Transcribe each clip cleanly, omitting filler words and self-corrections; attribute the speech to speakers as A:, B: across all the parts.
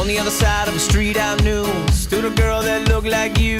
A: On the other side of the street I knew stood a girl that looked like you.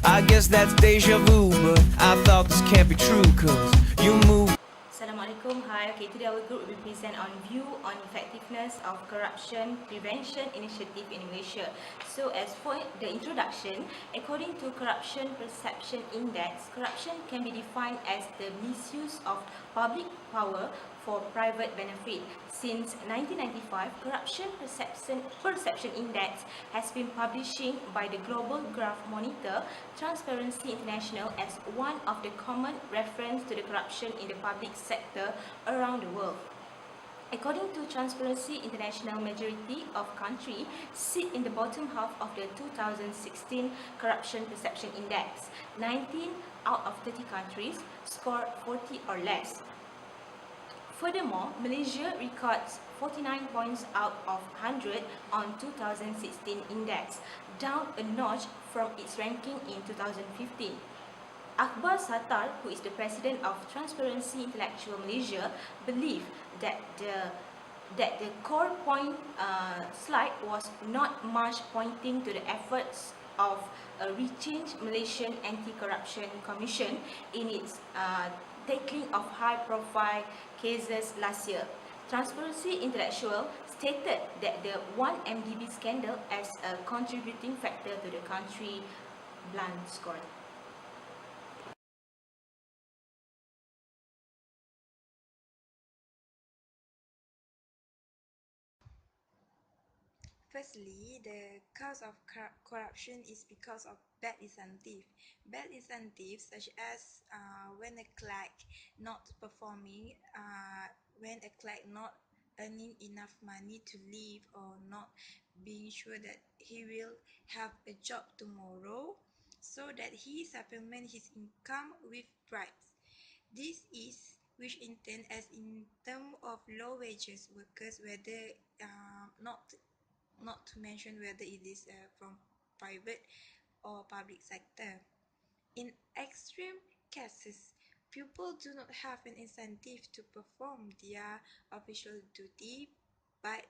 A: I guess that's deja vu, but I thought this can't be true, cause you moved.
B: Assalamualaikum. Hi. Okay, today our group will present on view on effectiveness of corruption prevention initiative in Malaysia. So as for the introduction, according to Corruption Perception Index, corruption can be defined as the misuse of public power for private benefit. Since 1995, Corruption Perception Index has been publishing by the Global Graph Monitor, Transparency International as one of the common reference to the corruption in the public sector around the world. According to Transparency International, majority of countries sit in the bottom half of the 2016 Corruption Perception Index. 19 out of 30 countries score 40 or less. Furthermore, Malaysia records 49 points out of 100 on 2016 index, down a notch from its ranking in 2015. Akbar Sattar, who is the president of Transparency Intellectual Malaysia, believes that the core point slide was not much pointing to the efforts of a rechanged Malaysian Anti-Corruption Commission in its tackling of high-profile cases last year. Transparency Intellectual stated that the 1MDB scandal as a contributing factor to the country blunt score.
C: Firstly, the cause of corruption is because of bad incentive. Bad incentives such as when a clerk not performing, when a clerk not earning enough money to live or not being sure that he will have a job tomorrow so that he supplement his income with bribes. This is which in turn as in term of low wages workers, whether not to mention whether it is from private or public sector. In extreme cases, people do not have an incentive to perform their official duty but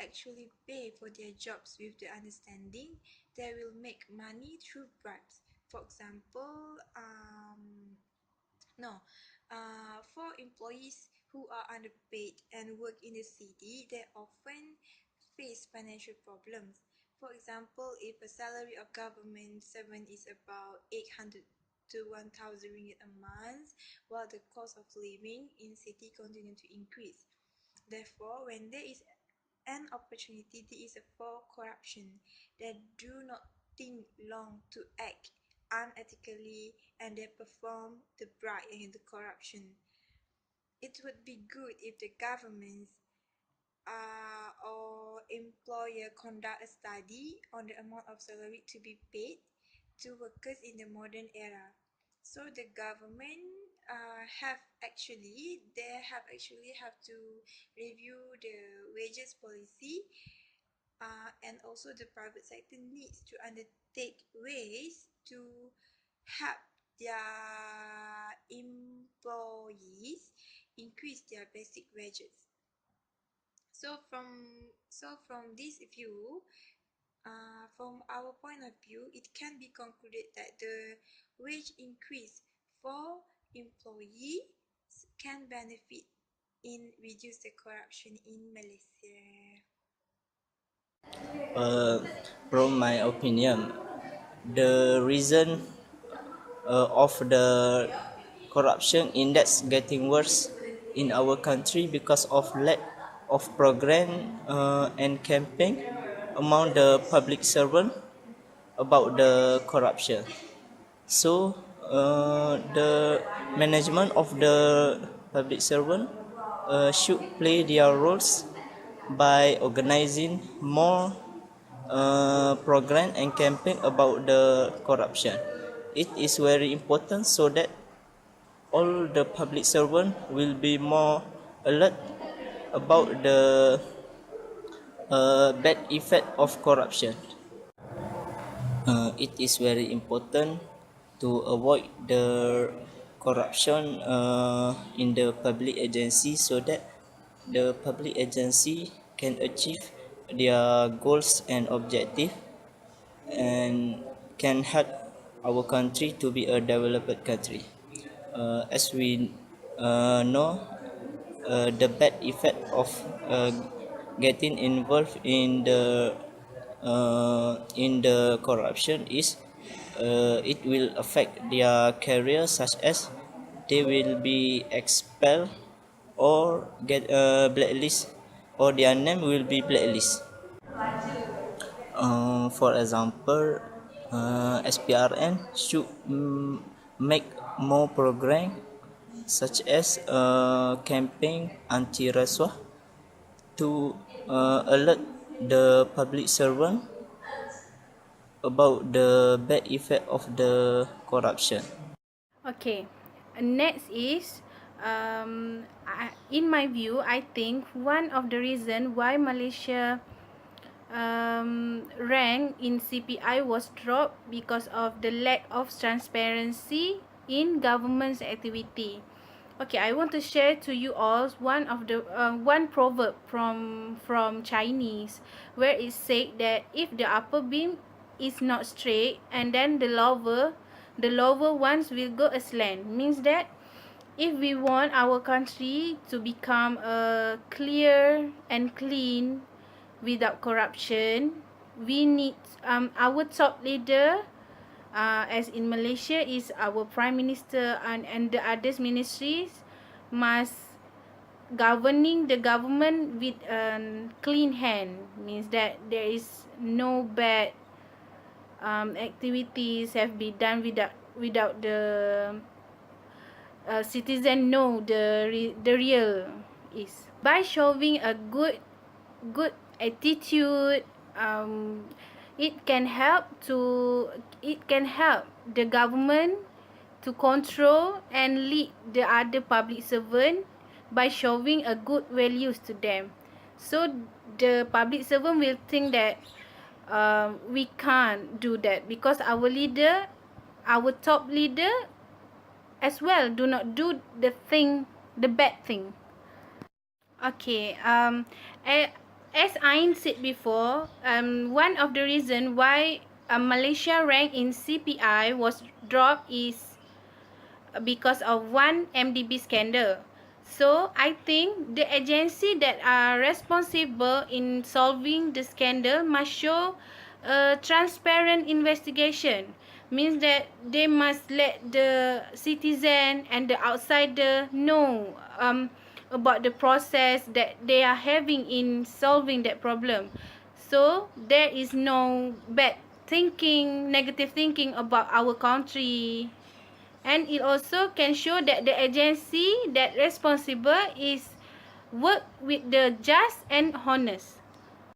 C: actually pay for their jobs with the understanding they will make money through bribes. For example, for employees who are underpaid and work in the city, they often face financial problems. For example, if a salary of government servant is about 800 to 1000 ringgit a month, while the cost of living in city continue to increase. Therefore, when there is an opportunity, there is a for corruption. They do not think long to act unethically and they perform the bribe and the corruption. It would be good if the governments or employer conduct a study on the amount of salary to be paid to workers in the modern era. So the government they have to review the wages policy, and also the private sector needs to undertake ways to help their employees increase their basic wages. So from this view, from our point of view, it can be concluded that the wage increase for employees can benefit in reduce the corruption in Malaysia.
D: From my opinion, the reason of the corruption index getting worse in our country because of lack of program and campaign among the public servant about the corruption. So the management of the public servant should play their roles by organizing more program and campaign about the corruption. It is very important so that all the public servant will be more alert about the bad effect of corruption. It is very important to avoid the corruption in the public agency so that the public agency can achieve their goals and objective, and can help our country to be a developed country. As we know, the bad effect of getting involved in the corruption is it will affect their career, such as they will be expelled or get blacklist, or their name will be blacklist. For example, SPRN should make more program, such as campaign anti-rasuah, to alert the public servant about the bad effect of the corruption.
B: Okay, next is in my view, I think one of the reason why Malaysia rank in CPI was dropped because of the lack of transparency in government's activity. Okay, I want to share to you all one proverb from Chinese, where it said that if the upper beam is not straight, and then the lower ones will go aslant. Means that if we want our country to become clear and clean without corruption, we need our top leader, as in Malaysia, is our prime minister, and the others ministries must governing the government with a clean hand. Means that there is no bad activities have been done without the citizen know the real is. By showing a good attitude, it can help the government to control and lead the other public servant by showing a good values to them. So the public servant will think that we can't do that because our top leader as well do not do the bad thing. Okay, as I said before, one of the reason why Malaysia rank in CPI was dropped is because of one MDB scandal. So I think the agency that are responsible in solving the scandal must show a transparent investigation. Means that they must let the citizen and the outsider know about the process that they are having in solving that problem. So there is no bad thinking, negative thinking about our country, and it also can show that the agency that responsible is work with the just and honest.